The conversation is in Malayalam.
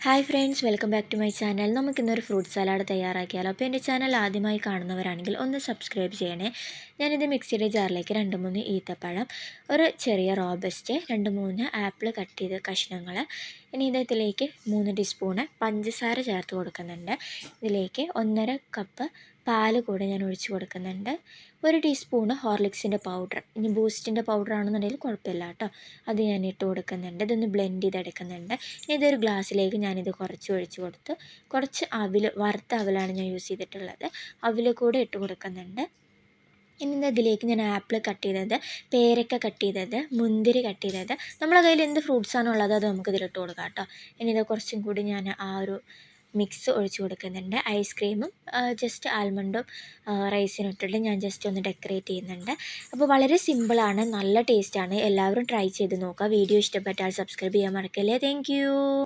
Hi friends, welcome back to my channel. നമുക്കിന്നൊരു ഫ്രൂട്ട് സലാഡ് തയ്യാറാക്കിയാലോ. അപ്പോൾ എൻ്റെ ചാനൽ ആദ്യമായി കാണുന്നവരാണെങ്കിൽ ഒന്ന് സബ്സ്ക്രൈബ് ചെയ്യണേ. ഞാനിത് മിക്സിയുടെ ജാറിലേക്ക് 2-3 ഈത്തപ്പഴം, ഒരു ചെറിയ റോബസ്റ്റ്, 2-3 ആപ്പിൾ കട്ട് ചെയ്ത് കഷ്ണങ്ങൾ, ഇനി ഇതിലേക്ക് 3 ടീസ്പൂണ് പഞ്ചസാര ചേർത്ത് കൊടുക്കുന്നുണ്ട്. ഇതിലേക്ക് 1.5 കപ്പ് പാല് കൂടെ ഞാൻ ഒഴിച്ച് കൊടുക്കുന്നുണ്ട്. 1 ടീസ്പൂണ് ഹോർലിക്സിൻ്റെ പൗഡർ, ഇനി ബൂസ്റ്റിൻ്റെ പൗഡർ ആണെന്നുണ്ടെങ്കിൽ കുഴപ്പമില്ല കേട്ടോ, അത് ഞാൻ ഇട്ട് കൊടുക്കുന്നുണ്ട്. ഇതൊന്ന് ബ്ലെൻഡ് ചെയ്തെടുക്കുന്നുണ്ട്. ഇനി ഇതൊരു ഗ്ലാസ്സിലേക്ക് ഞാനിത് കുറച്ച് ഒഴിച്ച് കൊടുത്ത്, കുറച്ച് വറുത്ത അവിലാണ് ഞാൻ യൂസ് ചെയ്തിട്ടുള്ളത്, അവിൽ കൂടെ ഇട്ട് കൊടുക്കുന്നുണ്ട്. ഇനി ഇതിലേക്ക് ഞാൻ ആപ്പിൾ കട്ട് ചെയ്തത്, പേരക്ക കട്ട് ചെയ്തത്, മുന്തിരി കട്ട് ചെയ്തത്, നമ്മളെ കയ്യിൽ എന്ത് ഫ്രൂട്ട്സാണോ ഉള്ളത് അത് നമുക്ക് ഇതിലിട്ട് കൊടുക്കാം കേട്ടോ. ഇനി ഇത് കുറച്ചും കൂടി ഞാൻ ആ ഒരു മിക്സ് ഒഴിച്ച് കൊടുക്കുന്നുണ്ട്. ഐസ്ക്രീമും ജസ്റ്റ് ആൽമണ്ടും റൈസിനും ഇട്ടിട്ട് ഞാൻ ജസ്റ്റ് ഒന്ന് ഡെക്കറേറ്റ് ചെയ്യുന്നുണ്ട്. അപ്പോൾ വളരെ സിമ്പിളാണ്, നല്ല ടേസ്റ്റാണ്. എല്ലാവരും ട്രൈ ചെയ്ത് നോക്കുക. വീഡിയോ ഇഷ്ടപ്പെട്ടാൽ സബ്സ്ക്രൈബ് ചെയ്യാൻ മറക്കല്ലേ. താങ്ക്